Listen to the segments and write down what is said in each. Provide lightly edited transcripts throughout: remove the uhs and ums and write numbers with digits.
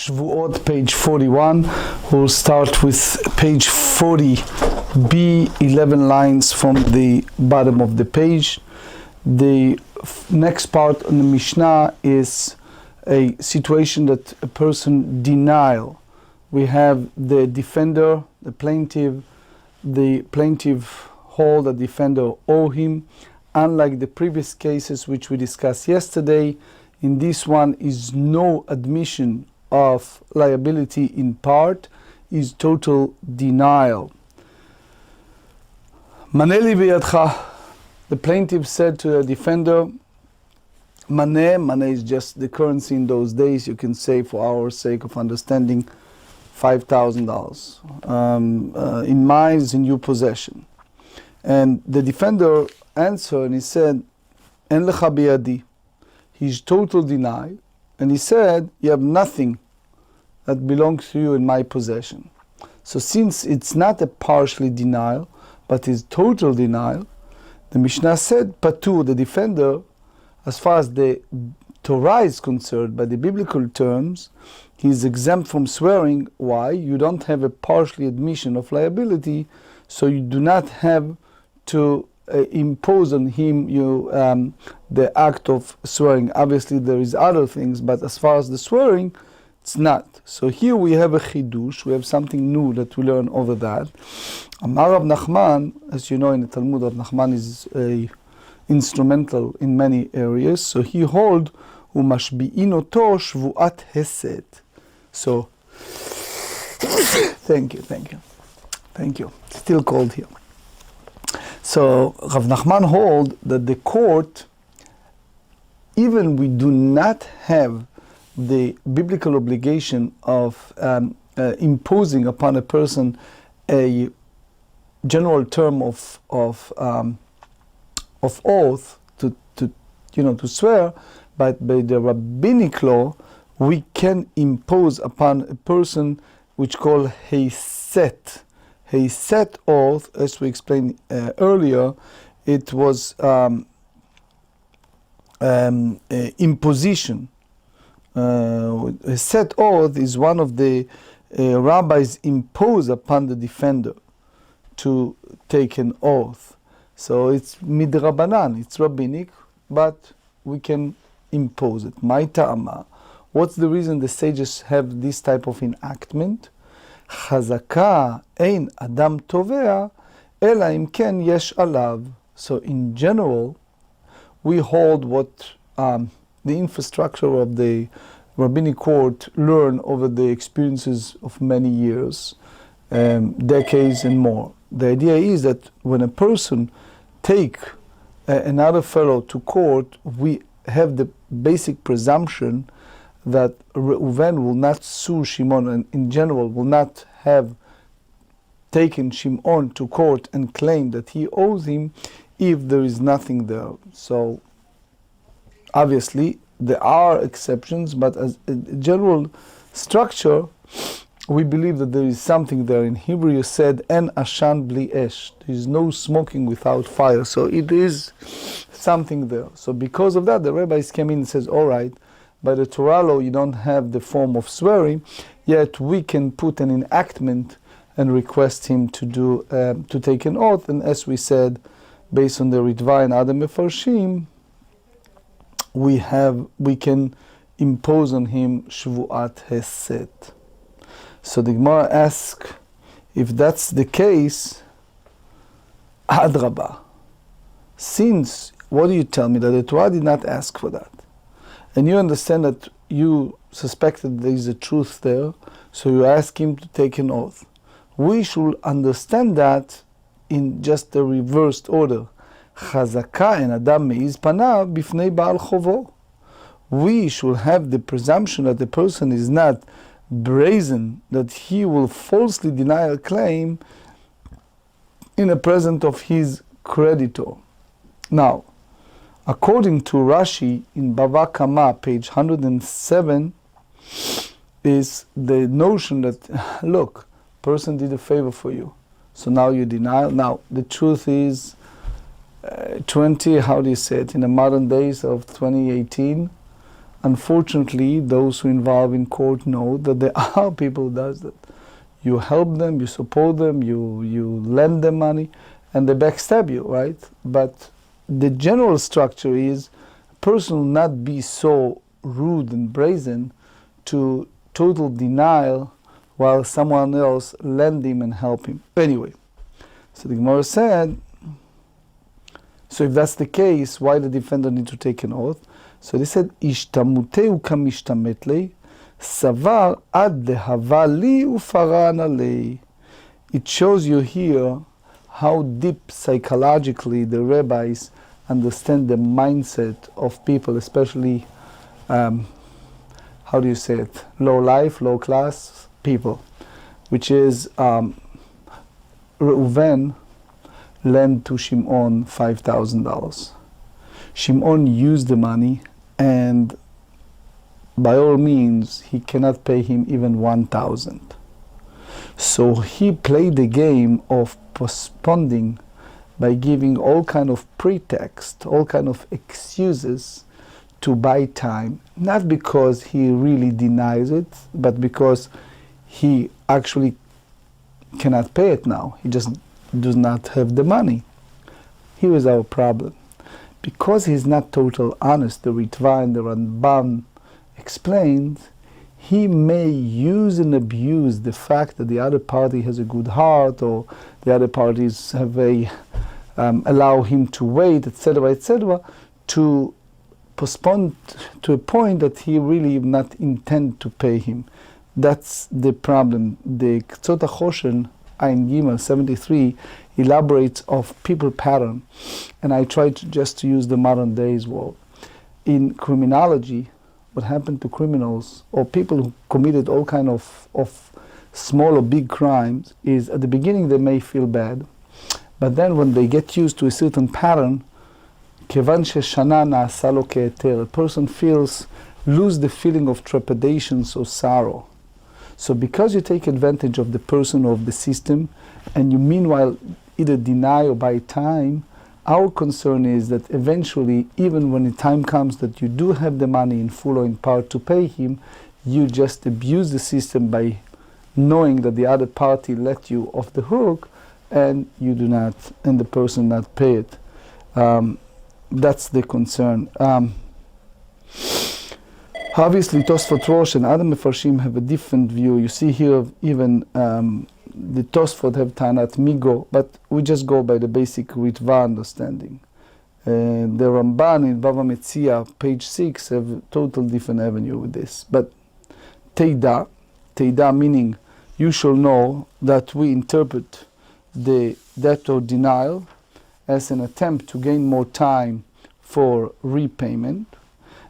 Shevuot, page 41. We'll start with page 40b, 11 lines from the bottom of the page. The next part on the Mishnah is a situation that a person denial. We have the defender, the plaintiff hold the defender owe him. Unlike the previous cases which we discussed yesterday, in this one is no admission of liability in part, is total denial. Maneli biyadcha, the plaintiff said to the defender, Maneh is just the currency in those days, you can say for our sake of understanding, $5,000. In mine is in your possession. And the defender answered and he said, En lecha biyadi. He's total denial. And he said, you have nothing that belongs to you in my possession. So since it's not a partially denial, but is total denial, the Mishnah said, Patur, the defender, as far as the Torah is concerned, by the biblical terms, he is exempt from swearing. Why? You don't have a partially admission of liability, so you do not have to impose on him the act of swearing. Obviously there is other things, but as far as the swearing, it's not. So here we have a chidush, we have something new that we learn over that. Amar Rav Nachman, as you know in the Talmud, Rav Nachman is instrumental in many areas. So he hold umashbi'in oto shvuat hesed. So thank you. Still cold here. So Rav Nachman hold that the court, even we do not have the biblical obligation of imposing upon a person a general term of oath to swear, but by the rabbinic law we can impose upon a person which called heiset. Heiset oath, as we explained earlier, it was imposition. Heiset oath is one of the rabbis impose upon the defender to take an oath. So it's midrabanan, it's rabbinic, but we can impose it. My ta'ama. What's the reason the sages have this type of enactment? Chazaka ein adam tovea ela im ken yesh alav. So in general, we hold what the infrastructure of the rabbinic court learn over the experiences of many years, decades and more. The idea is that when a person take another fellow to court, we have the basic presumption that Reuven will not sue Shimon, and in general will not have taken Shimon to court and claim that he owes him if there is nothing there. So obviously there are exceptions, but as a general structure, we believe that there is something there. In Hebrew you said, En ashan bli esh. There is no smoking without fire. So it is something there. So because of that, the rabbis came in and says, all right, by the Torah law you don't have the form of swearing, yet we can put an enactment and request him to take an oath. And as we said, based on the Ritva and other Mefarshim, we can impose on him Shvuat Hesed. So the Gemara asks, if that's the case, Adrabah. Since, what do you tell me, that the Torah did not ask for that? And you understand that you suspected there is a truth there, so you ask him to take an oath. We should understand that in just the reversed order. Chazaka en adam meiz panav bifnei baal chovo. We should have the presumption that the person is not brazen, that he will falsely deny a claim in the presence of his creditor. Now, according to Rashi in Bava Kama, page 107, is the notion that, look, person did a favor for you, so now you deny. Now, the truth is, how do you say it, in the modern days of 2018, unfortunately, those who involve in court know that there are people who does that. You help them, you support them, you lend them money, and they backstab you, right? But the general structure is a person will not be so rude and brazen to total denial while someone else lend him and help him. Anyway, so the Gemara said, so if that's the case, why the defender need to take an oath? So they said, ishtamuteu kamishtamet lei, savar ad dehava li ufarana lei. It shows you here how deep psychologically the rabbis understand the mindset of people, especially, how do you say it, low life, low class people, which is Reuven lent to Shimon $5,000. Shimon used the money, and by all means he cannot pay him even 1,000. So he played the game of postponing by giving all kind of pretext, all kind of excuses to buy time, not because he really denies it, but because he actually cannot pay it now. He just does not have the money. Here is our problem. Because he's not total honest, the Ritva and the Ramban explains, he may use and abuse the fact that the other party has a good heart, or the other parties have allow him to wait, etc., to postpone to a point that he really not intend to pay him. That's the problem. The Ktsot HaChoshen, Ayin Gimel 73, elaborates of people pattern, and I tried just to use the modern days word. In criminology, what happened to criminals or people who committed all kind of small or big crimes is at the beginning they may feel bad, but then when they get used to a certain pattern, kevan sheshana na'asa lo ke'eter, a person lose the feeling of trepidation or sorrow. So because you take advantage of the person or of the system, and you meanwhile either deny or buy time, our concern is that eventually, even when the time comes that you do have the money in full or in part to pay him, you just abuse the system by knowing that the other party let you off the hook, and you do not, and the person not pay it. That's the concern. Obviously, Tosfot Rosh and other Mefarshim have a different view. You see here even the Tosfot have Tanat Migo, but we just go by the basic Ritva understanding. The Ramban in Bava Metzia, page 6, have a total different avenue with this. But Teida meaning you shall know that we interpret the debtor denial as an attempt to gain more time for repayment.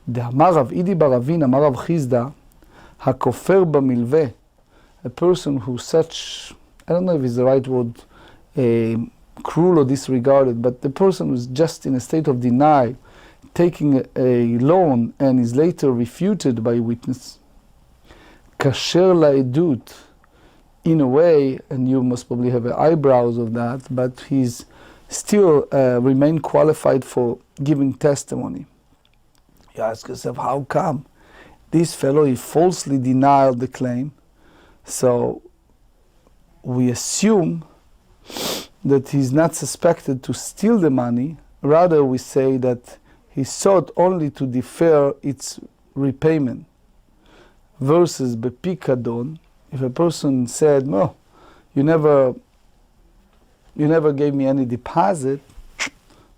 דאמר רב אידי בר אבין, אמר רב חיסדא, הכופר במלווה, a person who such, I don't know if it's the right word, cruel or disregarded, but the person who's just in a state of denial, taking a loan and is later refuted by witness, kasher לעדות, in a way, and you must probably have eyebrows of that, but he's still remain qualified for giving testimony. You ask yourself, how come? This fellow, he falsely denied the claim. So we assume that he's not suspected to steal the money. Rather, we say that he sought only to defer its repayment. Versus bepikadon, if a person said, no, you never gave me any deposit,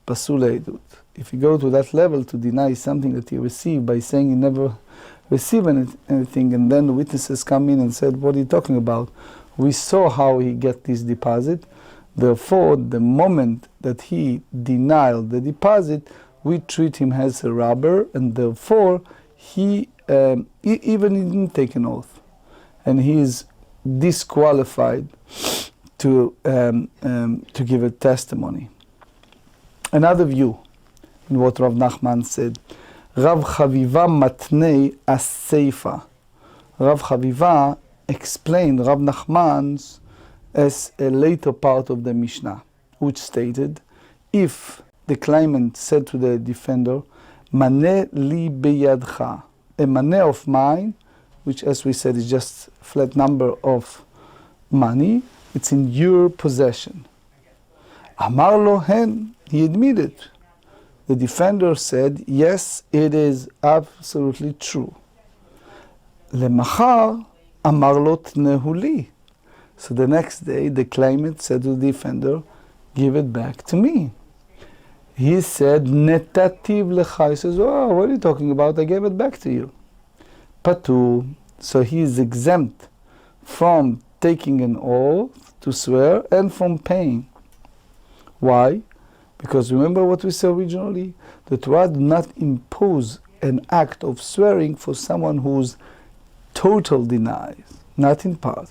pasul edut. If you go to that level to deny something that he received by saying he never received anything, and then the witnesses come in and said, what are you talking about? We saw how he get this deposit. Therefore, the moment that he denied the deposit, we treat him as a robber, and therefore he didn't take an oath, and he is disqualified to give a testimony. Another view in what Rav Nachman said, Rav Chaviva matnei as-seifa. Rav Chaviva explained Rav Nachman's as a later part of the Mishnah, which stated, if the claimant said to the defender, Maneh li beyadcha, a money of mine, which as we said is just a flat number of money, it's in your possession. Amar lo hen, he admitted. The defender said, yes, it is absolutely true. Lemachar amar lo tnehu li. So the next day, the claimant said to the defender, give it back to me. He said, netativ lecha. He says, oh, what are you talking about? I gave it back to you. Patur. So he is exempt from taking an oath to swear and from paying. Why? Because remember what we said originally? The Torah does not impose an act of swearing for someone who's total denies, not in part.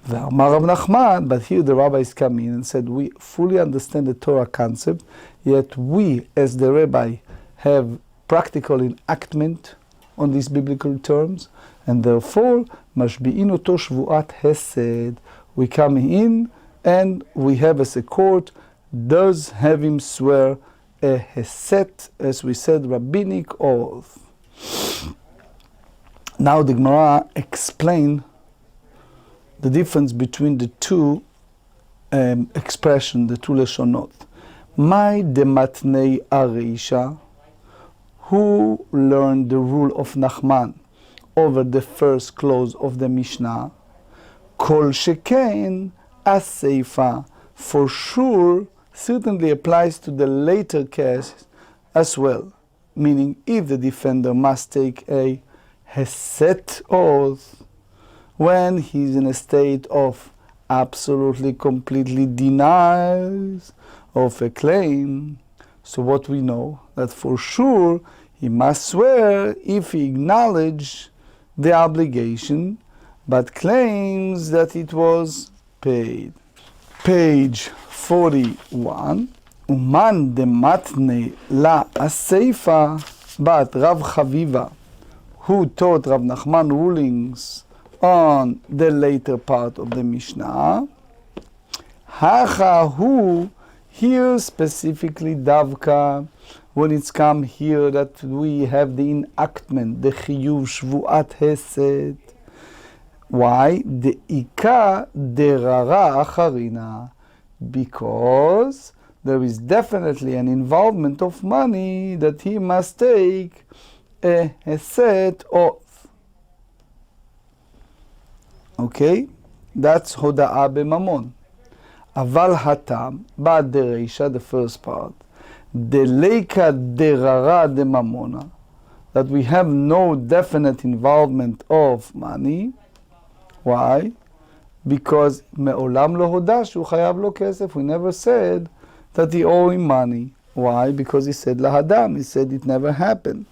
But here the rabbis come in and said, we fully understand the Torah concept, yet we, as the rabbi, have practical enactment on these biblical terms, and therefore, mashbi'in oto shvuat hesed. We come in and we have as a court, does have him swear a hesed, as we said, rabbinic oath. Now the Gemara explain the difference between the two expressions, the two leshonot. Mai dematnei areisha, who learned the rule of Nachman over the first clause of the Mishnah. Kol sheken aseifa, for sure, certainly applies to the later case as well. Meaning, if the defender must take a hesed oath when he's in a state of absolutely, completely denies of a claim. So what we know, that for sure he must swear if he acknowledges the obligation, but claims that it was paid. Page 41. Uman dematne la aseifa, but Rav Chaviva, who taught Rav Nachman rulings on the later part of the Mishnah, Hacha, who here specifically Davka, when it's come here that we have the enactment, the chiyuv shvuat hesed. Why? The ika derara acharina, because there is definitely an involvement of money that he must take a hesed oath. Okay? That's hoda'ah b'mamon. Aval hatam, ba'ad dereisha, the first part, deleika derara de mamona, that we have no definite involvement of money. Why? Because me'olam lo hoda shu chayav lo kesef. We never said that he owed him money. Why? Because he said lahadam. He said it never happened.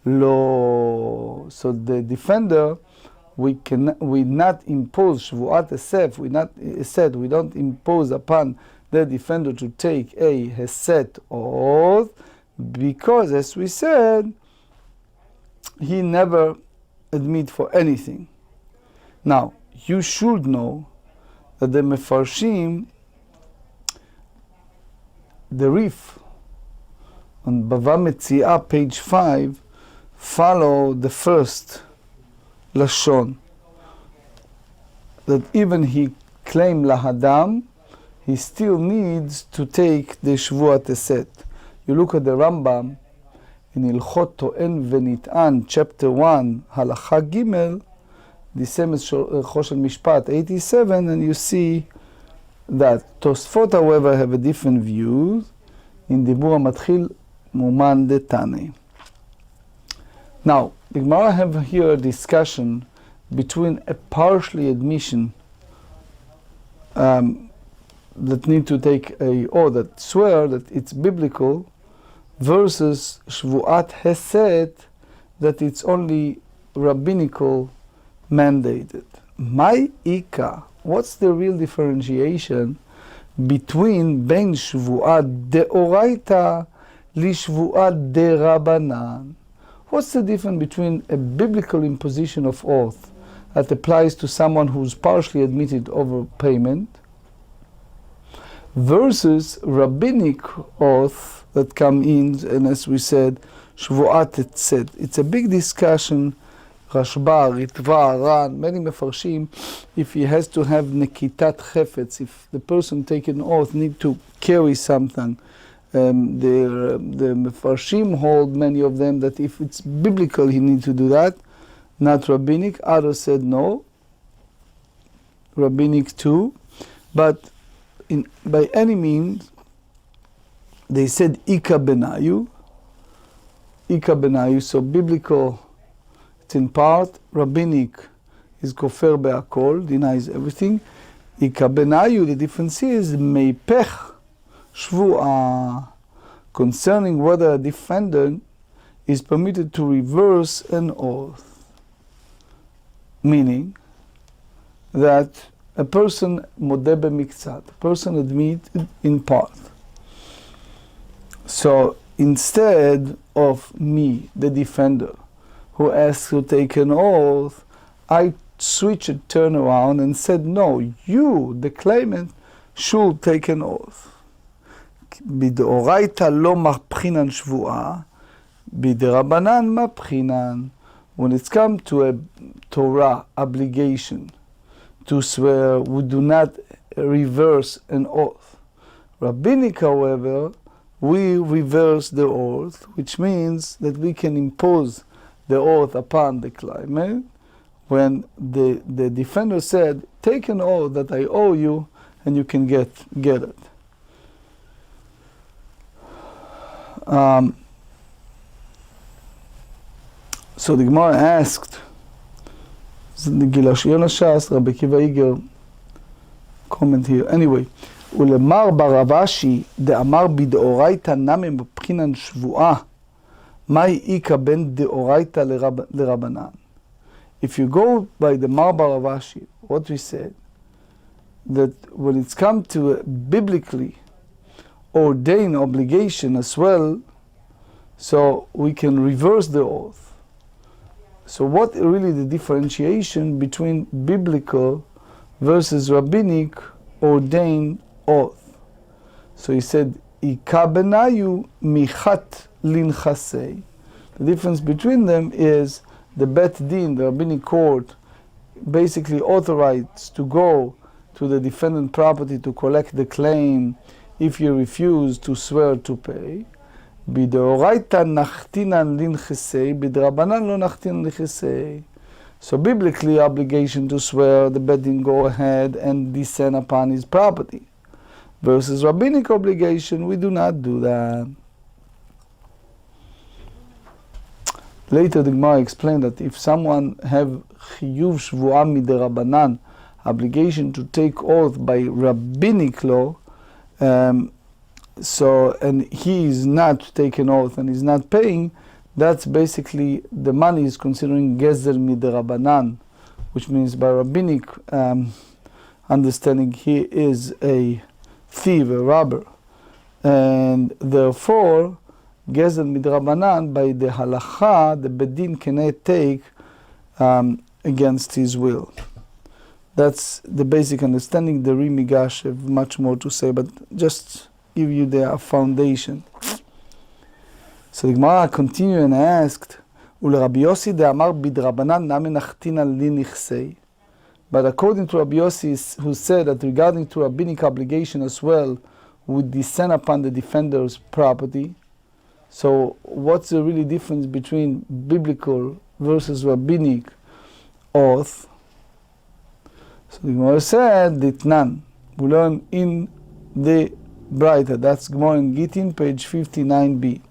Lo. So the defender, we not impose shvuat esef. We don't impose upon the defender to take a hesed oath, because, as we said, he never admit for anything. Now, you should know that the Mefarshim, the Rif, on Bava Metziah, page 5, follow the first Lashon, that even he claimed lahadam, he still needs to take the Shvuat Hesed. You look at the Rambam in Ilchot To'en V'Nit'an, chapter 1, Halakha Gimel, the same as Choshen Mishpat 87, and you see that Tosfot, however, have a different view in Dibur HaMatchil Muman de Tane. Now, the Gemara have here a discussion between a partially admission that need to take or that swear that it's biblical, versus Shvuat Hesed, that it's only rabbinical mandated. My Ika, what's the real differentiation between Ben Shvuat Deoraita li Shvuat De Rabbanan? What's the difference between a biblical imposition of oath that applies to someone who's partially admitted overpayment versus rabbinic oath that come in, and as we said, שבועת הצד. It's a big discussion, רשב"א, ריטב"א, ר"ן, many מפרשים, if he has to have נקיטת חפץ, if the person taking oath need to carry something. The מפרשים hold, many of them, that if it's biblical he need to do that, not rabbinic. Others said no, rabbinic too, but by any means, they said Ika benayu, so biblical, it's in part, rabbinic is kofer be'akol, denies everything. Ika benayu, the difference is meipech shvu'ah, concerning whether a defendant is permitted to reverse an oath. Meaning that a person modeh b'miktzat, a person admits in part. So instead of me, the defender, who asks to take an oath, I switched it, turn around and said, no, you, the claimant, should take an oath. בדאורייתא לא מבחינן שבועה, בדרבנן מבחינן. When it's come to a Torah obligation to swear, we do not reverse an oath. Rabbinic, however, we reverse the oath, which means that we can impose the oath upon the claimant when the defender said, take an oath that I owe you and you can get it. So the Gemara asked, Rabbi Kiva Iger comment here. Anyway, ולמר ברבשי דאמר בדאורייתא נמי מבחינן שבועה, מהי איכא בין דאורייתא לרבנן? If you go by the Mar Baravashi, what we said, that when it's come to a biblically ordained obligation as well, so we can reverse the oath. So what really the differentiation between biblical versus rabbinic ordained oath? So he said, Ika benayu michat linchasei. The difference between them is the Bet Din, the rabbinic court, basically authorized to go to the defendant property to collect the claim if you refuse to swear to pay. בדאורייתא נחתינן לנכסי, בדרבנן לא נחתינן לנכסי. So biblically, obligation to swear, the Bet Din go ahead and descend upon his property. Versus rabbinic obligation, we do not do that. Later the Gemara explained that if someone have chiyuv shvuah miderabanan, obligation to take oath by rabbinic law, so and he is not taking oath and is not paying, that's basically the money is considering gezer miderabanan, which means by rabbinic understanding he is a thief, a robber, and therefore gezer midrabanan, by the halakha, the bedin cannot take against his will. That's the basic understanding. The Rimigash have much more to say, but just give you the foundation. So the Gemara continued and asked, "Ule Yossi de Amar bidrabanan nami nachtina li nichsei." But according to Rabbi Yossi, who said that regarding to rabbinic obligation as well, would descend upon the defender's property. So what's the really difference between biblical versus rabbinic oath? So the Gemara said, Ditnan. We learn in the Braita, that's Gemara in Gittin, page 59b.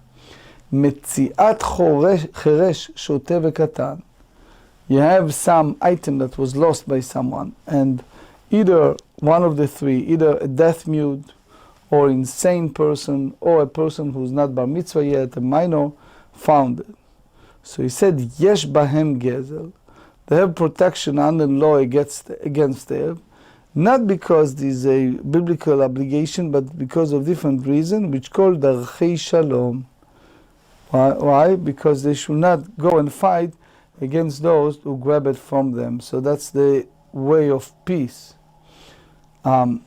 Metziat cheresh shoteh vekatan. You have some item that was lost by someone, and either one of the three, either a deaf mute, or insane person, or a person who's not bar mitzvah yet, a minor, found it. So he said, Yesh bahem gezel. They have protection under law against them, not because there's a biblical obligation, but because of different reasons, which called darchei shalom. Why? Because they should not go and fight against those who grab it from them. So that's the way of peace. Now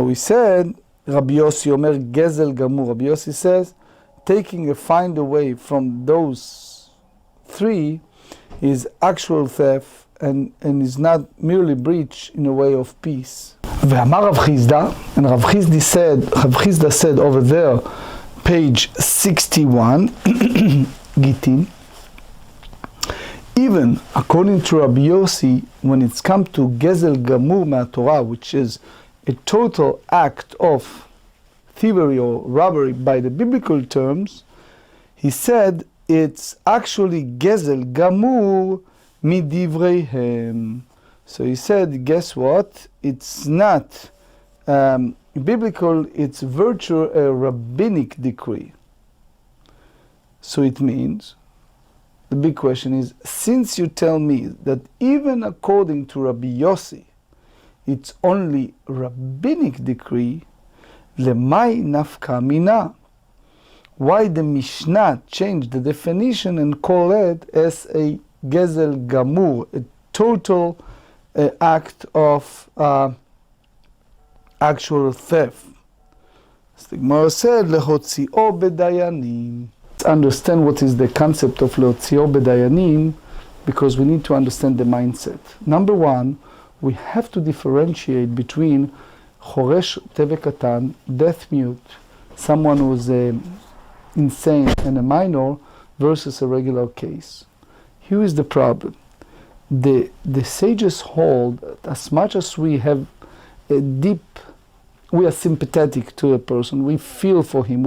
we said, Rabbi Yossi Omer Gezel Gamur. Rabbi Yossi says find away from those three is actual theft and is not merely breach in a way of peace. ואמר רב חיסדא, and Rav Chisda said over there, page 61, Gittin, even according to Rabbi Yossi, when it's come to gezel gamur מהתורה, which is a total act of thievery or robbery by the biblical terms, he said it's actually gezel gamur midivreihem. So he said, guess what? It's not biblical, it's virtue a rabbinic decree. So it means, the big question is, since you tell me that even according to Rabbi Yossi, it's only rabbinic decree, lemai nafka mina? Why the Mishnah changed the definition and call it as a gezel gamur, a total act of actual theft? As the Gemara said, lehotzio bedayanim. Let's understand what is the concept of lehotzio bedayanim, because we need to understand the mindset. Number one, we have to differentiate between choresh tevekatan, deaf mute, someone who's insane and a minor, versus a regular case. Here is the problem. The sages hold that as much as we have a deep, we are sympathetic to a person, we feel for him,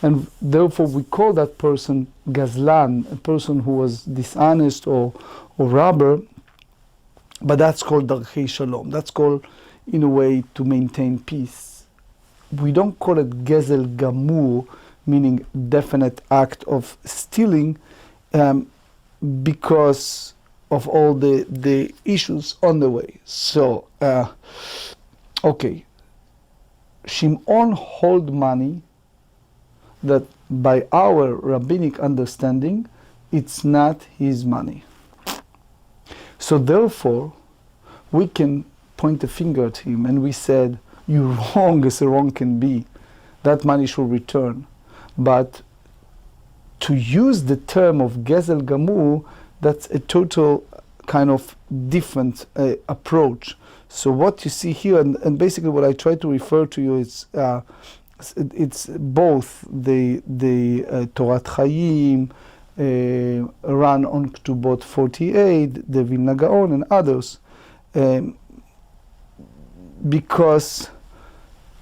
and therefore we call that person gazlan, a person who was dishonest or robber, but that's called darchei shalom. That's called, in a way, to maintain peace. We don't call it gezel gamur, meaning definite act of stealing, because of all the issues on the way. So, okay, Shimon hold money that by our rabbinic understanding, it's not his money. So therefore, we can point a finger at him and we said, you're wrong as a wrong can be. That money should return. But to use the term of gezel gamur, that's a total kind of different approach. So what you see here, and basically what I try to refer to you is, it's both the Torat Chaim, run on Ktubot 48, the Vilna Gaon and others, because,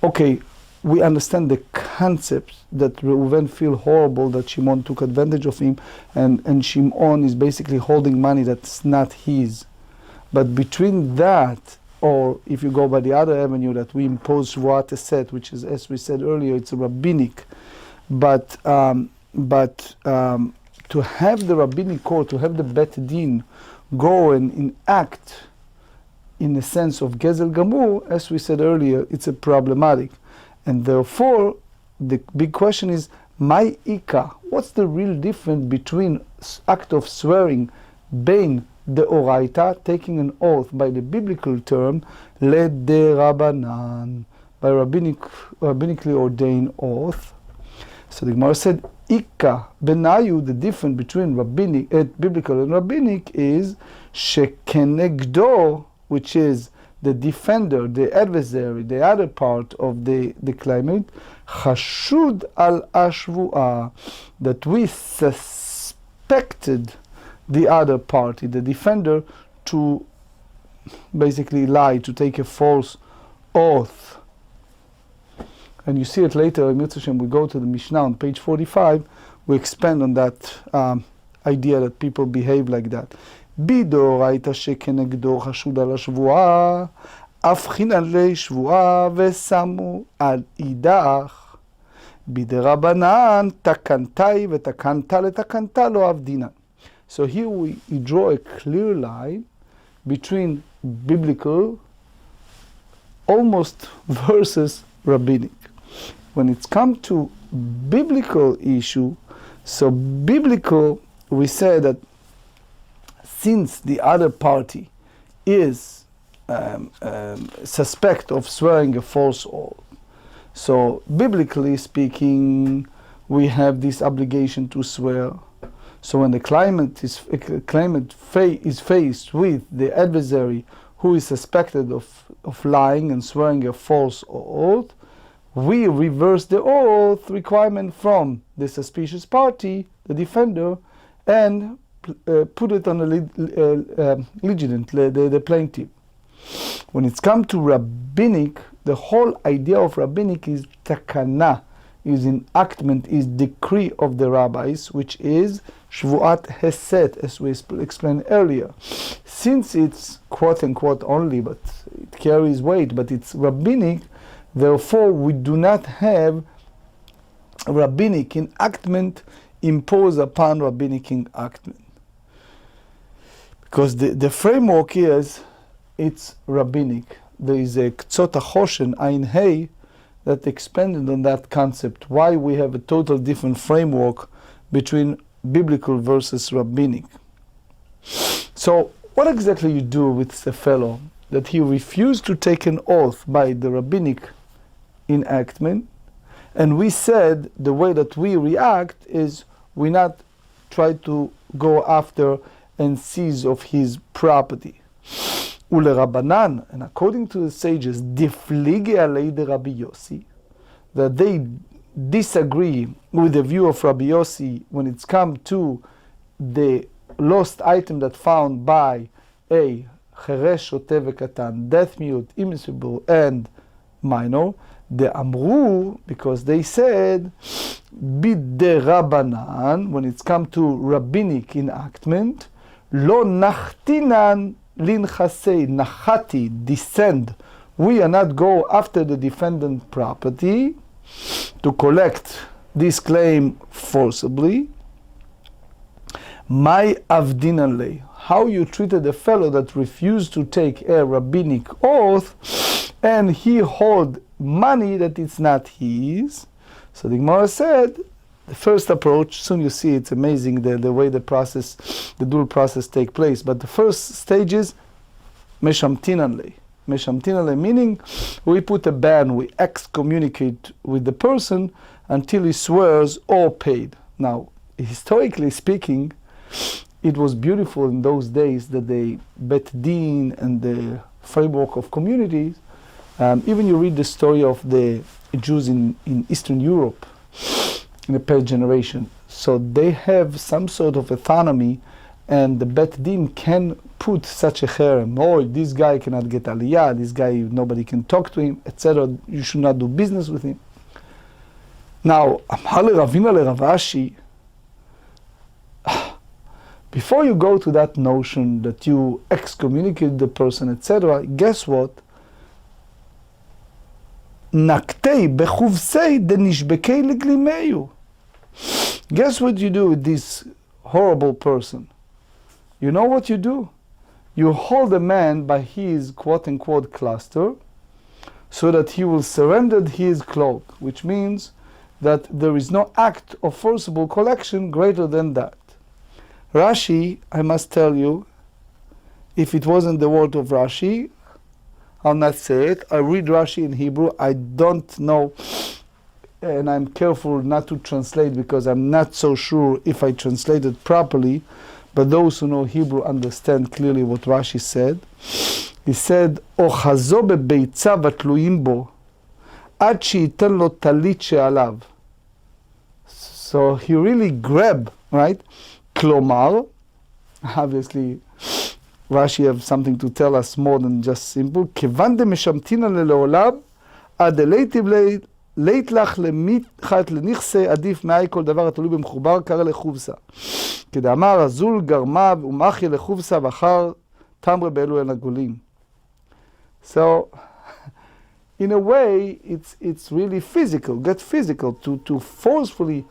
okay, we understand the concept that Reuven feel horrible that Shimon took advantage of him, and Shimon is basically holding money that's not his. But between that, or if you go by the other avenue that we impose Shevuot set, which is, as we said earlier, it's a rabbinic, but to have the rabbinic court, to have the Bet Din go and enact in the sense of gezel gamur, as we said earlier, it's a problematic. And therefore, the big question is, my ika, what's the real difference between act of swearing, bein the oraita, taking an oath by the biblical term, le de rabbanan, by rabbinically ordained oath. So the Gemara said, ika benayu, the difference between biblical and rabbinic is shekenegdo, which is the defender, the adversary, the other part of the claimant, chashud al ashvuah, that we suspected the other party, the defender, to basically lie, to take a false oath. And you see it later in Mitzvah Shem, we go to the Mishnah on page 45, we expand on that idea that people behave like that. בדאורייתא שכנגדו חשוד על השבועה, הבחינן לי שבועה ושמו על אידך. בדרבנן תקנתאי ותקנת לתקנתה לא עבדינן. So here we draw a clear line between biblical, almost versus rabbinic. When it's come to biblical issue, so biblical, we say that since the other party is suspect of swearing a false oath, so biblically speaking, we have this obligation to swear. So when the claimant is faced with the adversary who is suspected of lying and swearing a false oath, we reverse the oath requirement from the suspicious party, the defender, and put it on the litigant, the plaintiff. When it's come to rabbinic, the whole idea of rabbinic is takana, is enactment, is decree of the rabbis, which is Shevuot Hesed, as we explained earlier. Since it's quote-unquote only, but it carries weight, but it's rabbinic, therefore we do not have rabbinic enactment imposed upon rabbinic enactment. Because the framework is, it's rabbinic. There is a Ktsot HaChoshen, Ayin Hey, that expanded on that concept. Why we have a total different framework between biblical versus rabbinic. So, what exactly you do with a fellow that he refused to take an oath by the rabbinic enactment, and we said the way that we react is we not try to go after and seize of his property. Rabbanan, and according to the sages, diflige alei de Rabbi Yossi, that they disagree with the view of Rabbi Yossi when it's come to the lost item that found by a cheresh, shote vekatan, deaf mute, immiscible, and minor. The amru, because they said bidde Rabbanan, when it's come to rabbinic enactment, lo nachtinan linchasei, nachati, descend. We are not go after the defendant property to collect this claim forcibly. My avdinale, how you treated a fellow that refused to take a rabbinic oath and he hold money that it's not his. So the Gemara said, the first approach, soon you see it's amazing the way the dual process take place. But the first stage is meshamtinanle. Meshamtinanle meaning we put a ban, we excommunicate with the person until he swears or paid. Now, historically speaking, it was beautiful in those days that the Bet Din and the framework of communities, even you read the story of the Jews in Eastern Europe, in the past generation. So they have some sort of autonomy, and the Bet Din can put such a cherem. Oh, this guy cannot get aliyah, this guy, nobody can talk to him, etc. You should not do business with him. Now, Amar leRavina leRav Ashi, before you go to that notion that you excommunicate the person, etc., guess what? Naktei bechuvsei de nishbekei leglimeyu. Guess what you do with this horrible person? You know what you do? You hold a man by his quote-unquote cluster so that he will surrender his cloak, which means that there is no act of forcible collection greater than that. Rashi, I must tell you, if it wasn't the word of Rashi, I'll not say it. I read Rashi in Hebrew. I don't know, and I'm careful not to translate because I'm not so sure if I translate it properly, but those who know Hebrew understand clearly what Rashi said. He said, "Ochazo bebeitza vatluim bo, ad sheiten lo talit she'alav." So he really grabbed, right? Klomar, obviously, Rashi have something to tell us more than just simple. Kevan de meshamtina le'olam, ad leitiv leit lach lemitchat lenichse adif me'ai kol davar atolui b'mchubar kare lechuvsa. כדאמר הזול גרמה ומחי לחובסה ואחר תמרה באלו אל הגולים. So, in a way, it's really physical, get physical, to forcefully,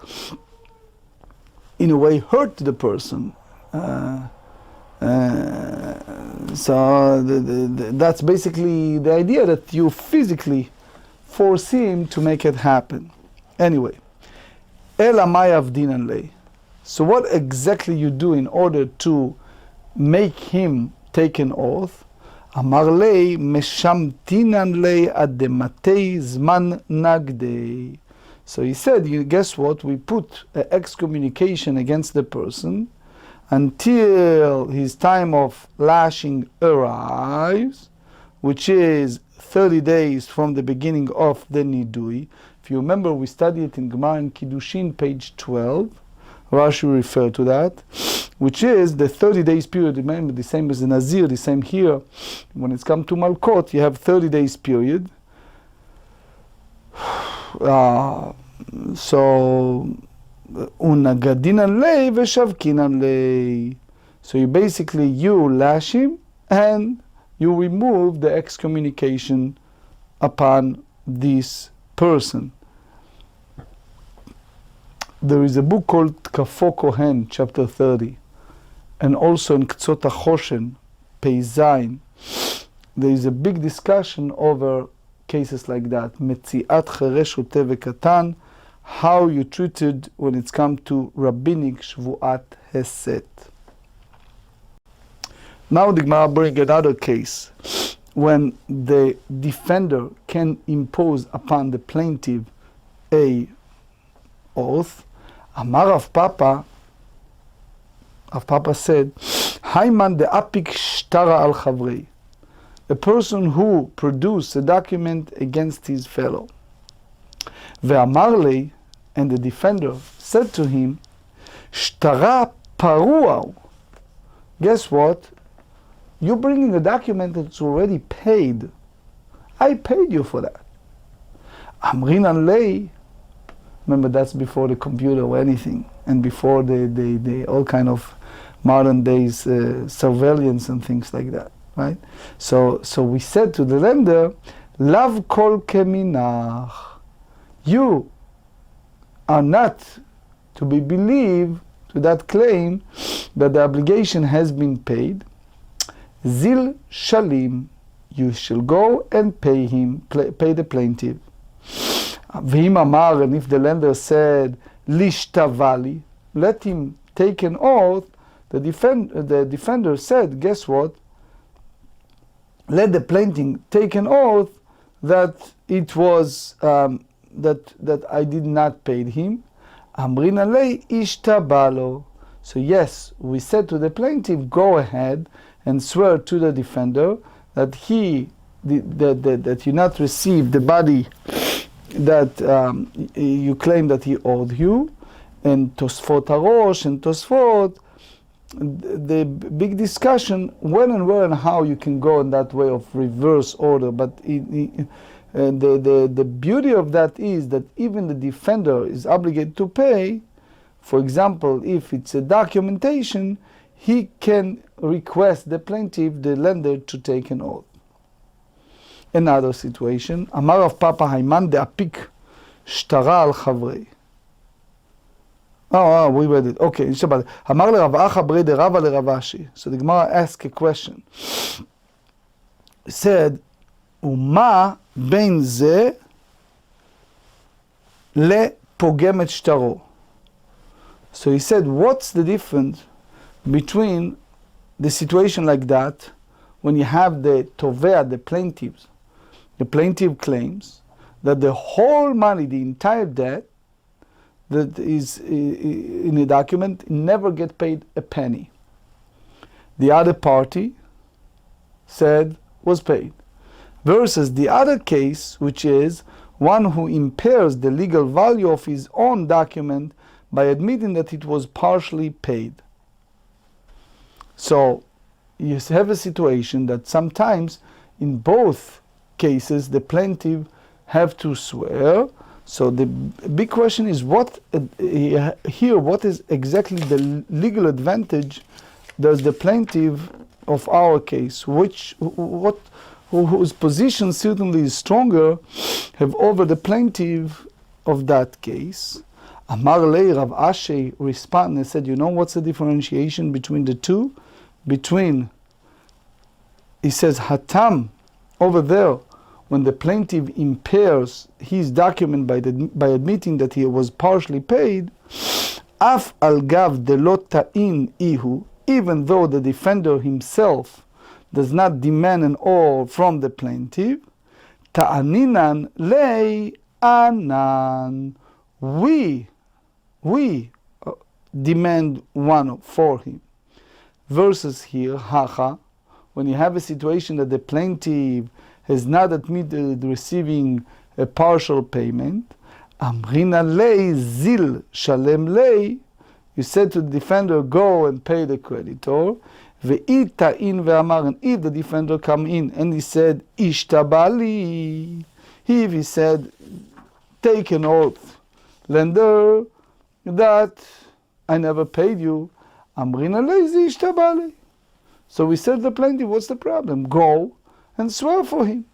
in a way, hurt the person. So that's basically the idea, that you physically force him to make it happen. Anyway, Ela ma yavdinan lei. So what exactly you do in order to make him take an oath? Amar lei meshamtinan lei ad dematei zman nagdei. So he said, guess what? We put an excommunication against the person until his time of lashing arrives, which is 30 days from the beginning of the nidui. If you remember, we studied it in Gemara and Kiddushin, page 12. Rashi referred to that, which is the 30 days period. Remember, the same as the Nazir, the same here. When it's come to Malkot, you have 30 days period. So unagadinan lei veshavkinan lei. So you basically lash him and you remove the excommunication upon this person. There is a book called Kafo Kohen, chapter 30, and also in Ktsot HaChoshen, Pei Zayin. There is a big discussion over cases like that. Metziat Cheresh Ute Vekatan, how you treated when it's come to rabbinic Shevuot Hesed. Now the Gemara brings another case when the defender can impose upon the plaintiff a oath. Amar Rav Papa said, Hayman de apik shtara al chavrei, a person who produced a document against his fellow. Ve'amar lei, and the defender said to him, Shtara paruau. Guess what? You're bringing a document that's already paid. I paid you for that. Amrinan lei. Remember, that's before the computer or anything, and before the all kind of modern days surveillance and things like that, right? So we said to the lender, Lav kol keminach. You are not to be believed to that claim that the obligation has been paid. Zil shalim, you shall go and pay the plaintiff. V'im amar, and if the lender said, Lishtavali, let him take an oath, the defender said, guess what? Let the plaintiff take an oath that it was, that I did not pay him. Amrin alei ishtabalo. So yes, we said to the plaintiff, go ahead and swear to the defender that that you not receive the body that you claim that he owed you. And Tosfot Harosh and Tosfot, the big discussion when and where and how you can go in that way of reverse order. But the beauty of that is that even the defender is obligated to pay. For example, if it's a documentation, he can request the plaintiff, the lender, to take an oath. Another situation, Amar Rav Papa Hayman de apik shtara al chavrei. We read it. Okay, Amar le Rav Acha bre de Rava le Rav Ashi. So the Gemara asked a question. It said, Uma ben ze le pogem et shtaro. So he said, what's the difference between the situation like that, when you have the tovea, the plaintiff claims that the whole money, the entire debt that is in a document, never get paid a penny. The other party said was paid. Versus the other case, which is one who impairs the legal value of his own document by admitting that it was partially paid. So you have a situation that sometimes in both cases the plaintiff have to swear. So the big question is what is exactly the legal advantage does the plaintiff of our case, whose position certainly is stronger, have over the plaintiff of that case. Amar lei Rav Ashi responded and said, you know what's the differentiation between the two? He says, Hatam, over there, when the plaintiff impairs his document by admitting that he was partially paid, Af al gav de lo ta'in ihu, even though the defender himself does not demand an oath from the plaintiff, ta'aninan lei anan, we demand one for him. Versus here, hacha, when you have a situation that the plaintiff has not admitted receiving a partial payment, amrina lei zil shalem lei, you said to the defender, go and pay the creditor. Ve'ita in ve'amar, and if the defender come in and he said, ishtabali, if he said, take an oath, lender, that I never paid you, amrina lei zi ishtabali. So we said to the plaintiff, what's the problem? Go and swear for him.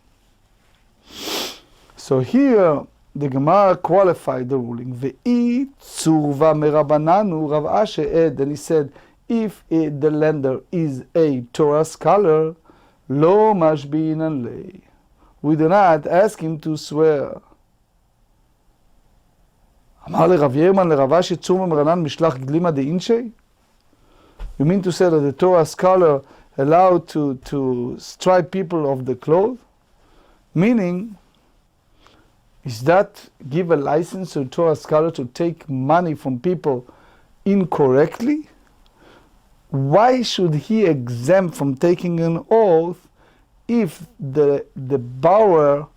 So here, the Gemara qualified the ruling. Ve'i tzurva merabananu Rav Asher ed. And he said, if the lender is a Torah scholar, lo mashbinan lei. We do not ask him to swear. אמר לרב ירמן לרב אשי צור ממרנן משלח גלימה דאינשי? You mean to say that the Torah scholar allowed to strip people of the clothes? Meaning, is that give a license to a Torah scholar to take money from people incorrectly? Why should he exempt from taking an oath if the borrower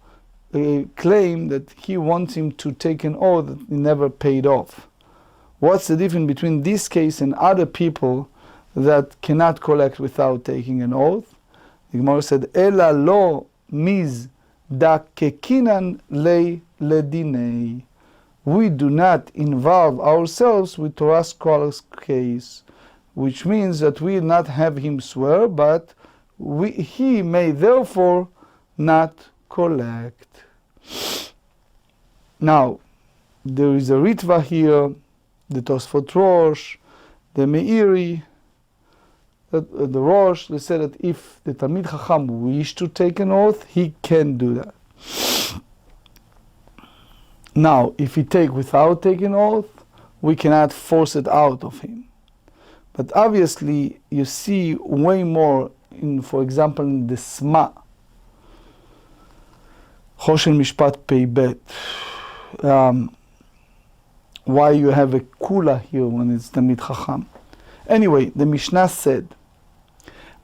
claimed that he wants him to take an oath that he never paid off? What's the difference between this case and other people that cannot collect without taking an oath? The Gemara said, Ela lo miz da kekinan lei ledinei. We do not involve ourselves with Torah scholar's case, which means that we not have him swear, but he may therefore not collect. Now, there is a Ritva here, the Tosfot Rosh, the Meiri, the Rosh, they said that if the Talmid Chacham wish to take an oath, he can do that. Now, if he take without taking oath, we cannot force it out of him. But obviously, you see way more in, for example, in the Sma, Choshen Mishpat Pei Bet. Why you have a kula here when it's Talmid Chacham. Anyway, the Mishnah said,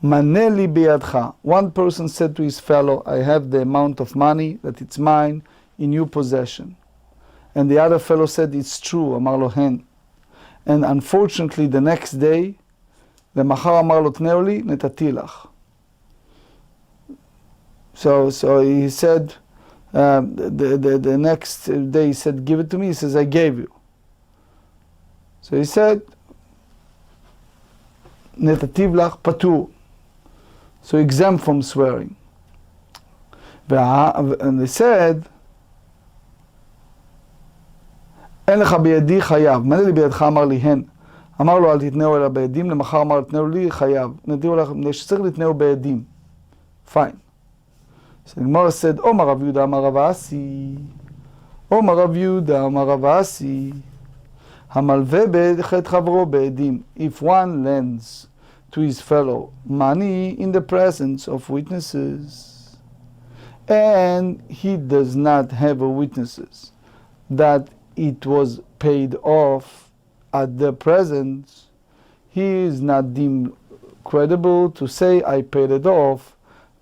Maneli biyadcha. One person said to his fellow, I have the amount of money that it's mine in your possession. And the other fellow said, it's true, Amar lo hen. And unfortunately, the next day, the Machar Amar lo tneu li netati lach. So he said, the next day he said, give it to me. He says, I gave you. So he said, netativ lach patur. So exempt from swearing. And they said, אין לך בידי חייב. מה לי בידך אמר לי הן. אמר לו אל תתנאו אלא בעדים, למחר אמר תתנאו לי חייב. נתירו לך, שצריך לתנאו בעדים. Fine. So the Gemara said, Omar Rav Yehuda Amar Rav Asi. Omar Rav Yehuda Amar Rav Asi. המלווה בחטא חברו בעדים. If one lends to his fellow money in the presence of witnesses, and he does not have witnesses that it was paid off at the presence, he is not deemed credible to say, I paid it off,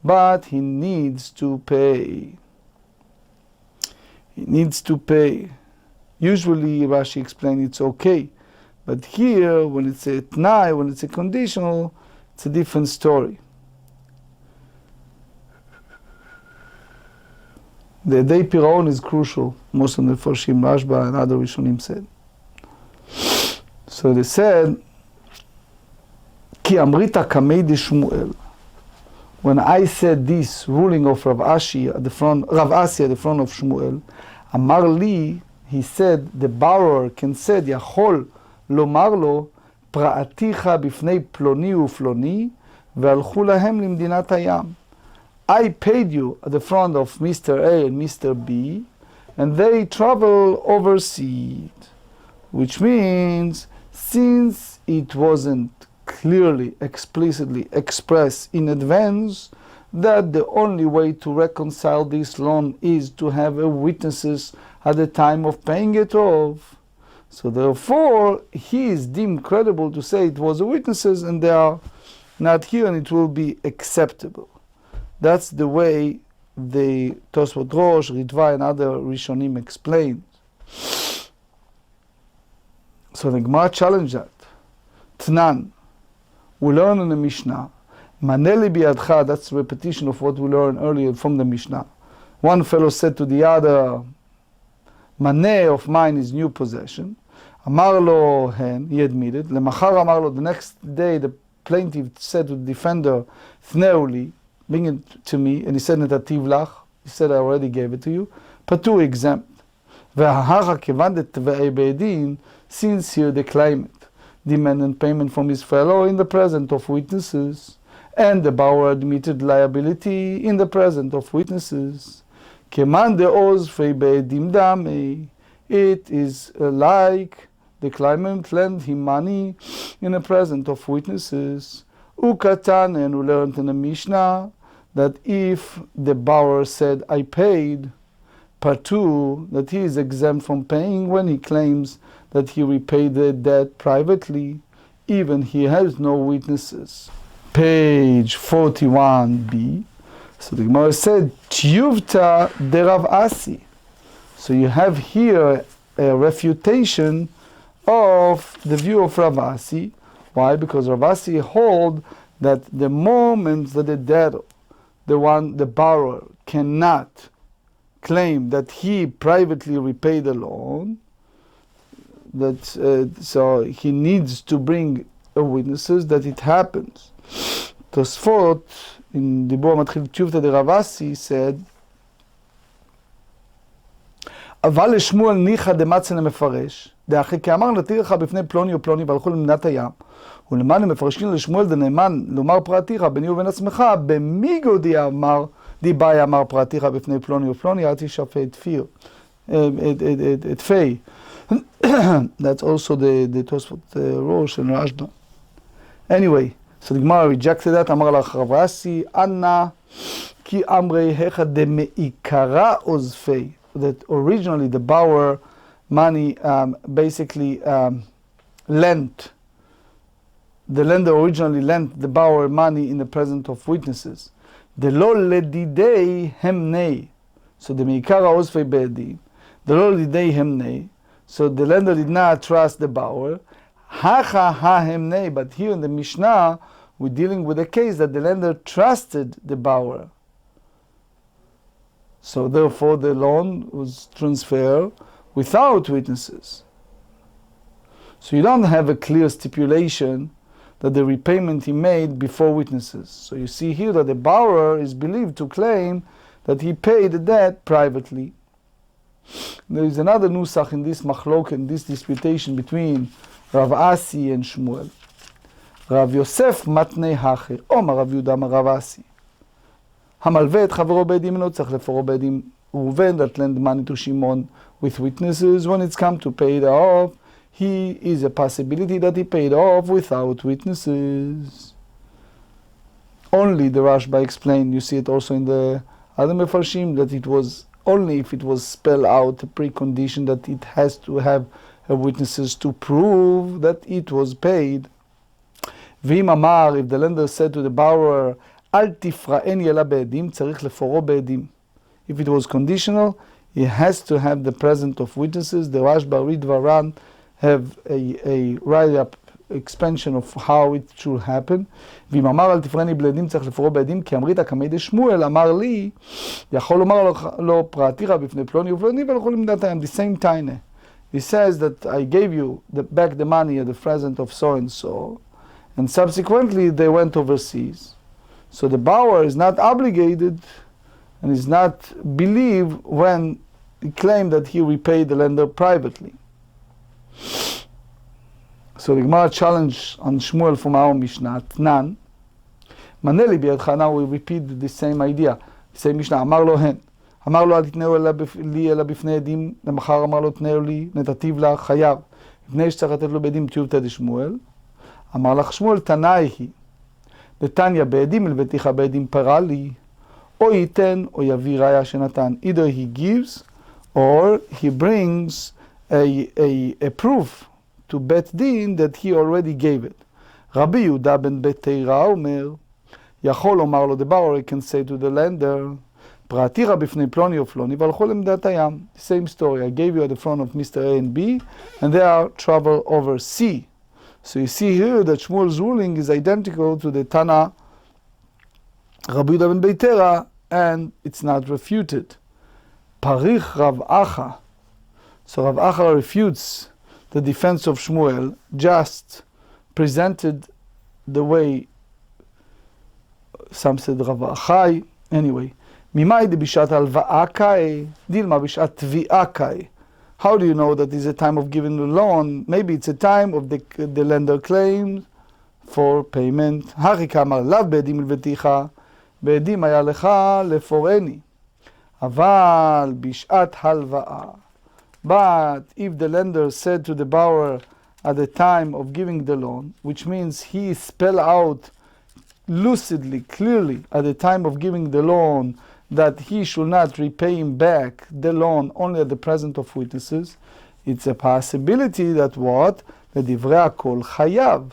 but he needs to pay. He needs to pay. Usually, Rashi explained it's okay. But here, when it's a t'nai, when it's a conditional, it's a different story. The day Piraon is crucial. Most of the Farshim, Rashba, and other Rishonim said. So they said, Ki amrita kamei de Shmuel. When I said this ruling of Rav Asi at the front of Shmuel, Amar li, he said, the borrower can say, Yachol לומר לו, פרעתיך בפני פלוני ופלוני, והלכו להם למדינת הים. I paid you at the front of Mr. A and Mr. B, and they travel overseas. Which means, since it wasn't clearly, explicitly expressed in advance, that the only way to reconcile this loan is to have witnesses at the time of paying it off. So therefore, he is deemed credible to say it was the witnesses and they are not here, and it will be acceptable. That's the way the Tosfot Rosh, Ritva, and other Rishonim explain. So the Gemara challenged that. Tnan, we learn in the Mishnah, Maneli biyadcha, that's a repetition of what we learned earlier from the Mishnah. One fellow said to the other, Maneh of mine is new possession. Amar lo hen, he admitted. Lemachar amar lo, the next day the plaintiff said to the defender, Thneuli, bring it to me, and he said, Netativ lach, he said, I already gave it to you. Patu exempt. Ve'ahacha kevandet ve'ei be'edin, since here they claim it, demanded payment from his fellow in the presence of witnesses, and the borrower admitted liability in the presence of witnesses. Keman de'oz fe'ei be'edim damei, it is like the claimant lent him money in the presence of witnesses. Ukatan, and we learned in the Mishnah that if the borrower said, I paid, Patu, that he is exempt from paying when he claims that he repaid the debt privately, even he has no witnesses. Page 41b. So the Gemara said, Tiyuvta de Rav Asi. So you have here a refutation of the view of Rav Asi. Why? Because Rav Asi hold that the moment that the debtor, the borrower, cannot claim that he privately repaid the loan, that so he needs to bring witnesses that it happens. Tosfot in Dibur Matchil Tiyuvta de Rav Asi said, אבל לשמואל ניחא דמצא למפרש, דאחי כי אמר נתיר לך בפני פלוני ופלוני והלכו למדינת הים, ולמען המפרשים לשמואל דנאמן לומר פרעתיך ביני ובין עצמך, במיגו דיבאי אמר פרעתיך בפני פלוני ופלוני, אל תשפה את פי. That's also the Tosfot Rosh and Rashba. Anyway, so the Gemara rejected that. אמר לך רב אסי, אנא כי אמרי היכא דמעיקרא עוזפי. That originally the borrower money basically lent, the lender originally lent the borrower money in the presence of witnesses. The lo ledidei hemnei. So the meikara osfei be'edim. The lo ledidei hemnei. So the lender did not trust the borrower. Hacha ha hemnei. But here in the Mishnah, we're dealing with a case that the lender trusted the borrower. So therefore the loan was transferred without witnesses. So you don't have a clear stipulation that the repayment he made before witnesses. So you see here that the borrower is believed to claim that he paid the debt privately. There is another nusach in this machlok, in this disputation between Rav Asi and Shmuel. Rav Yosef matnei hachi, Omar Rav Yudah Rav Asi. המלווה את חברו בעדים לא צריך לפרעו בעדים. Reuven that lent money to Shimon with witnesses, when it's come to pay it off, he is a possibility that he paid off without witnesses. Only the Rashba explained, you see it also in the other Mefarshim, that it was only if it was spelled out a precondition that it has to have witnesses to prove that it was paid. V'im amar, if the lender said to the borrower, אל תפרעני אלא בעדים, צריך לפרעו בעדים. If it was conditional, it has to have the presence of witnesses. The Rashba, Ritva, Ran have a write-up expansion of how it should happen. ואם אמר אל תפרעני בעדים, צריך לפרעו בעדים, כי אמרית כמי דשמואל, אמר לי, יכול לומר לו פרעתיך בפני פלוני ופלוני, ולכו למדינת הים. The same time. He says that I gave you back the money at the present of so-and-so, and subsequently they went overseas. So the borrower is not obligated and is not believed when he claimed that he repaid the lender privately. So the Gemara challenge on Shmuel from our Mishnah, Tnan, Maneli biyadcha, now we repeat the same idea. The same Mishnah, אמר לו הן, אמר לו אל תתנאו לי אלא בפני עדים, למחר אמר לו תנאו לי, נתתיו לה, חייב, לפני שצריך לתת לו בעדים תיובתא דשמואל, אמר לך שמואל, תנאי היא, דתניא בעדים לבטיחה בעדים פרה לי, או ייתן או יביא ראיה שנתן. Either he gives or he brings a proof to Bet Din that he already gave it. Rabbi Yehuda ben Beteira Omer, Yachol Omar lo, the borrower can say to the lender, Pratira b'fnei ploni or floni, v'alchol emdat hayam. Same story, I gave you at the front of Mr. A and B, and they are travel over C. So you see here that Shmuel's ruling is identical to the Tana Rabbi Yehuda ben Beteira, and it's not refuted. Parich Rav Acha. So Rav Acha refutes the defense of Shmuel, just presented the way some said Rav Achai. Anyway, Mimai de bishat alva'a kai, dilma bishat tvi'a kai. How do you know that it's a time of giving the loan? Maybe it's a time of the lender claims for payment. Harika amar lav be'edim ilveticha, be'edim haya lecha leforeni. Aval bishat halva'a. But if the lender said to the borrower at the time of giving the loan, which means he spelled out lucidly, clearly, at the time of giving the loan, that he should not repay him back the loan only at the presence of witnesses, it's a possibility that what? The divrei hakol chayav.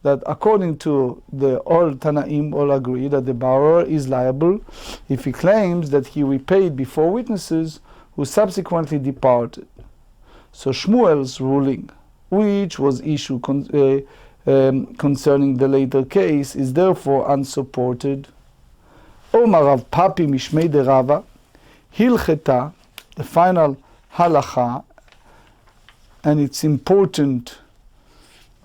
That according to the all Tanaim all agree that the borrower is liable if he claims that he repaid before witnesses who subsequently departed. So Shmuel's ruling, which was issued concerning the later case, is therefore unsupported. Omar Rav Papi Mishmei de Rava, Hilcheta, the final Halakha, and it's important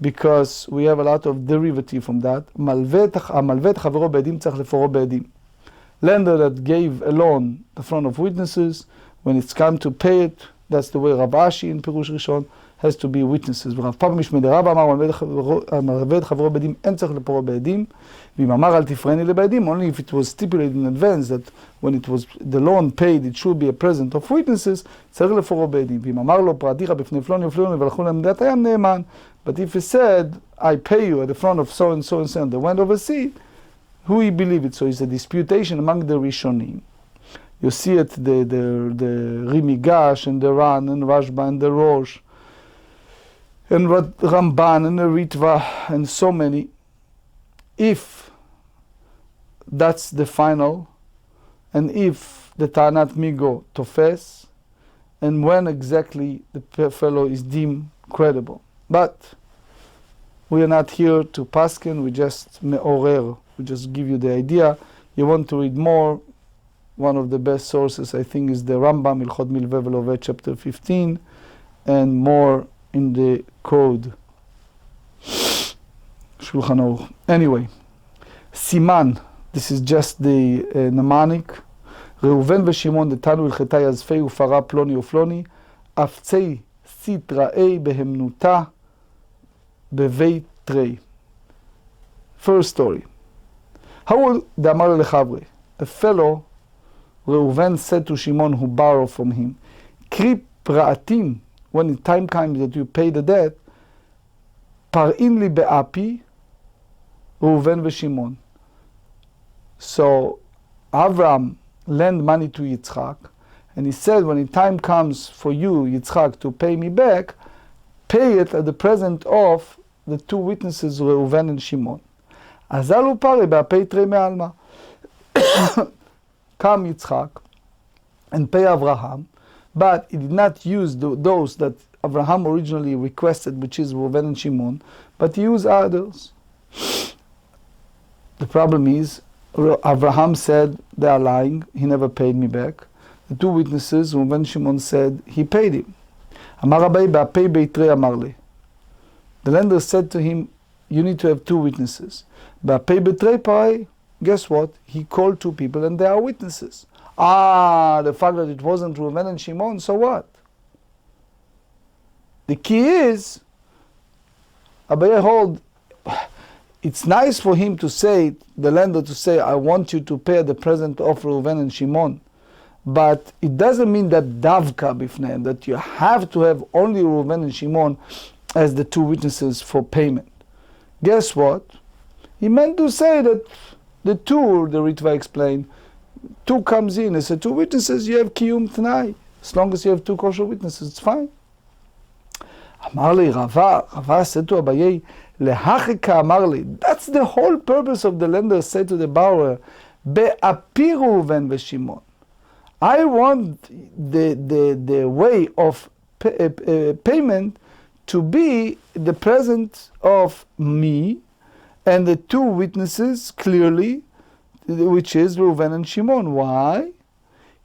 because we have a lot of derivative from that. Malvet chavero be'edim tzarich leforo be'edim. Lender that gave a loan in front of witnesses, when it's come to pay it, that's the way Rav Ashi in Pirush Rishon, has to be witnesses. Rav Papa Mishmei de Rava amar malvet chavero be'edim en tzarich leforo be'edim, v'im amar al tifreni lebe'edim, only if it was stipulated in advance that when it was the loan paid, it should be a present of witnesses, tzarich leforo be'edim. V'im amar lo praticha b'fnei ploni ufloni v'alchol emdat hayam ne'eman. But if he said, I pay you at the front of so and so and so, and they went overseas, who he believe it? So it's a disputation among the Rishonim. You see it, the Rimigash and the Ran and Rashba and the Rosh and Ramban and the Ritva and so many. If that's the final, and if the Tanat Migo tofes, and when exactly the fellow is deemed credible. But we are not here to paskin, we just me'orer, we just give you the idea. You want to read more, one of the best sources I think is the Rambam, Ilchot Milveh Ve'Loveh, chapter 15, and more in the code, Shulchan Aruch. Anyway, Siman, this is just the mnemonic. Reuven ve'Shimon detanu ilcheta yazfei ufara ploni ufloni, aftzei sitraei behemnuta bevei trei. First story. How the Amar lechavre? A fellow, Reuven said to Shimon who borrowed from him, Kri pra'atim, when the time comes that you pay the debt, par'in li be'api, Reuven ve'Shimon. So Avram lent money to Yitzchak, and he said, when the time comes for you, Yitzchak, to pay me back, pay it at the present of the two witnesses, Reuven and Shimon. Azalu pare ba'apei trei me'alma. Come Yitzchak and pay Avraham, but he did not use those that Avraham originally requested, which is Reuven and Shimon, but he used others. The problem is, Avraham said, they are lying, he never paid me back. The two witnesses, Reuven and Shimon, said, he paid him. Amar Abai ba'apei beitrei amar le. The lender said to him, you need to have two witnesses. Ba'apei beitrei parai. Guess what? He called two people and they are witnesses. The fact that it wasn't Reuven and Shimon, so what? The key is, Abaye hold, it's nice for him to say, the lender to say, I want you to pay the present of Reuven and Shimon. But it doesn't mean that davka bifneim, that you have to have only Reuven and Shimon as the two witnesses for payment. Guess what? He meant to say that the two, the Ritva explained, two comes in, as the two witnesses, you have kiyum t'nai. As long as you have 2 kosher witnesses, it's fine. Amar li Rava said to Abaye, Lehachika amar li. That's the whole purpose of the lender said to the borrower, Be'apir Reuven v'Shimon. I want the way of payment to be the present of me and the 2 witnesses clearly, which is Reuven and Shimon. Why?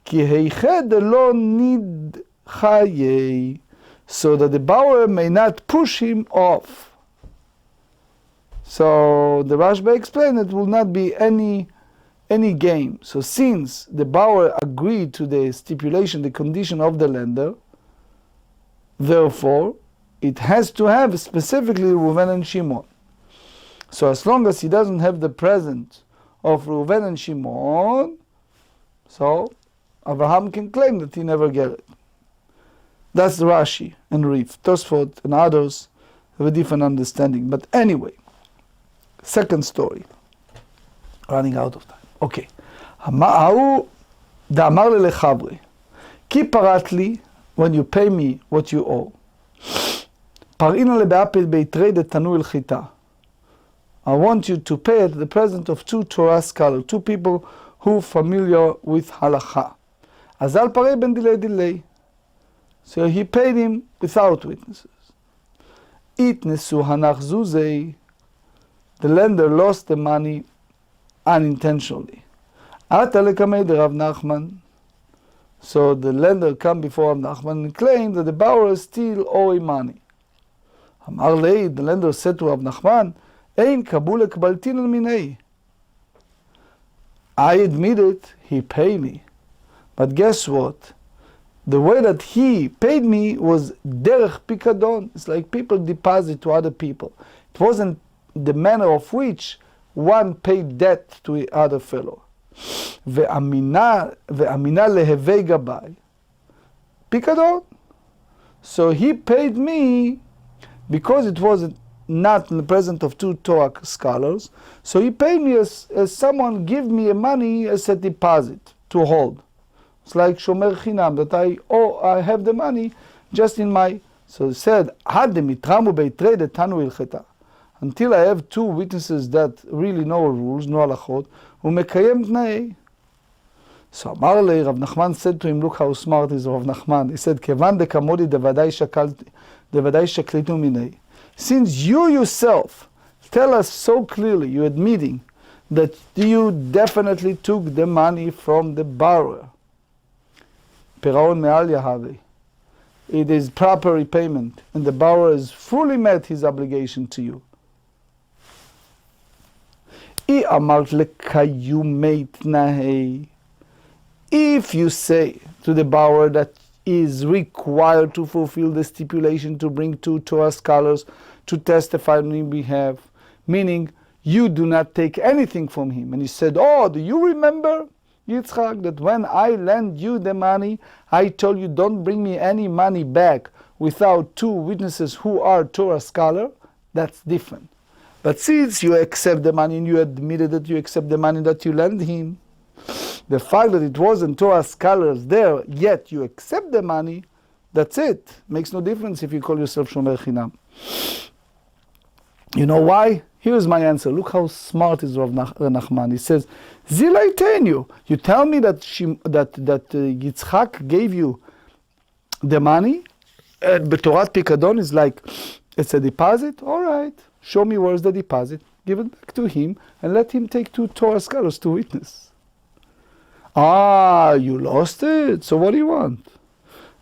Ki heiched lo nidchayei, so that the borrower may not push him off. So the Rashba explained it will not be any game. So since the borrower agreed to the stipulation, the condition of the lender, therefore it has to have specifically Reuven and Shimon. So as long as he doesn't have the present of Reuven and Shimon, so Abraham can claim that he never get it. That's Rashi and Rif. Tosfot and others have a different understanding. But anyway, second story. Running out of time. Okay. ההוא דאמר לי לחברי, כי פרט לי, when you pay me what you owe, פרעינה לבאפל ביתרי דתנו אל חיטה. I want you to pay at the present of 2 Torah scholars, 2 people who are familiar with Halakha. אז אל פרעי בן דילי. So he paid him without witnesses. Itnesu hanach zuzei. The lender lost the money unintentionally. Ata lekamei de Rav Nachman. So the lender come before Rav Nachman and claimed that the borrower still owe him money. Amar lei, the lender said to Rav Nachman, Ein kabul ekbaltin al minei. I admit it, he paid me. But guess what? The way that he paid me was derech pikadon. It's like people deposit to other people. It wasn't the manner of which one paid debt to the other fellow. Ve'amina lehevei gabai. Pikadon. So he paid me because it was not in the presence of 2 Torah scholars. So he paid me as someone give me money as a deposit to hold. It's like shomer chinam, that I have the money just in my. So he said, until I have 2 witnesses that really know rules, know halachot, umekayem tnai. So Amar le, Rav Nachman said to him, look how smart is Rav Nachman. He said, Kevan de kamodi devadai shaklitu minei. Since you yourself tell us so clearly, you're admitting that you definitely took the money from the borrower. Piraon me'al yahavei. It is proper repayment, and the borrower has fully met his obligation to you. If you say to the borrower that he is required to fulfill the stipulation to bring 2 Torah scholars to testify on his behalf, meaning you do not take anything from him, and he said, do you remember, Yitzchak, that when I lent you the money, I told you don't bring me any money back without 2 witnesses who are Torah scholar? That's different. But since you accept the money and you admitted that you accept the money that you lent him, the fact that it wasn't Torah scholars there, yet you accept the money, that's it. Makes no difference if you call yourself Shomer Chinam. You know why? Here's my answer. Look how smart is Rav Nachman. He says, Zilaitenu. You tell me that Yitzchak gave you the money, B'Torat Pikadon is like, it's a deposit? All right. Show me where's the deposit. Give it back to him and let him take 2 Torah scholars to witness. You lost it. So what do you want?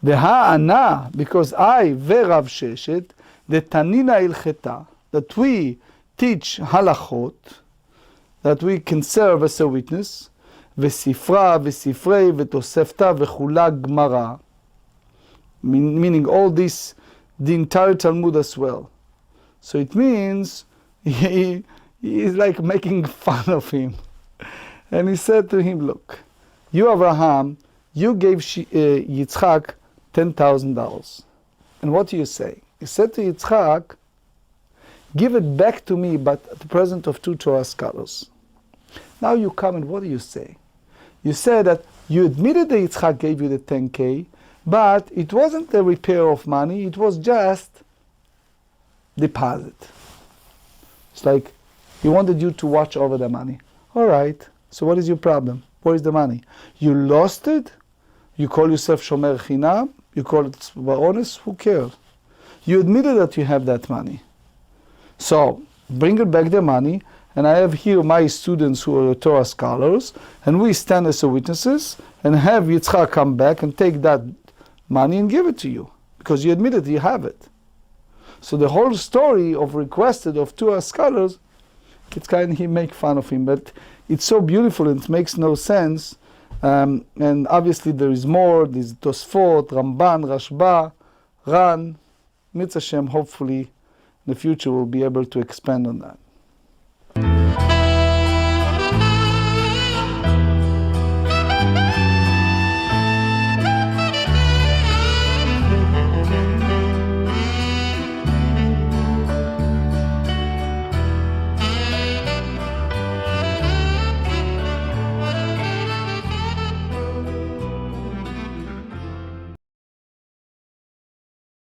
The ha'ana, because I, Verav Sheshet, the Tanina ilcheta, that we teach halachot, that we can serve as a witness, וספרה וספרי ותוספתא וכולה גמרא, meaning all this, the entire Talmud as well. So it means he is like making fun of him. And he said to him, look, you Abraham, you gave Yitzchak $10,000. And what do you say? He said to Yitzchak, give it back to me, but at the present of 2 Torah scholars. Now you come and what do you say? You say that you admitted that Yitzchak gave you the 10K, But it wasn't a repair of money, it was just deposit. It's like he wanted you to watch over the money. All right, so what is your problem? Where is the money? You lost it? You call yourself Shomer Chinam? You call it honest? Who cares? You admitted that you have that money. So, bring it back the money, and I have here my students who are Torah scholars, and we stand as witnesses, and have Yitzchak come back and take that money and give it to you, because you admitted you have it. So the whole story of requested of Torah scholars, it's kind of, he make fun of him, but it's so beautiful and it makes no sense. And obviously there is more. There's Tosfot, Ramban, Rashba, Ran. Mitzvah Hashem, hopefully in the future we'll be able to expand on that.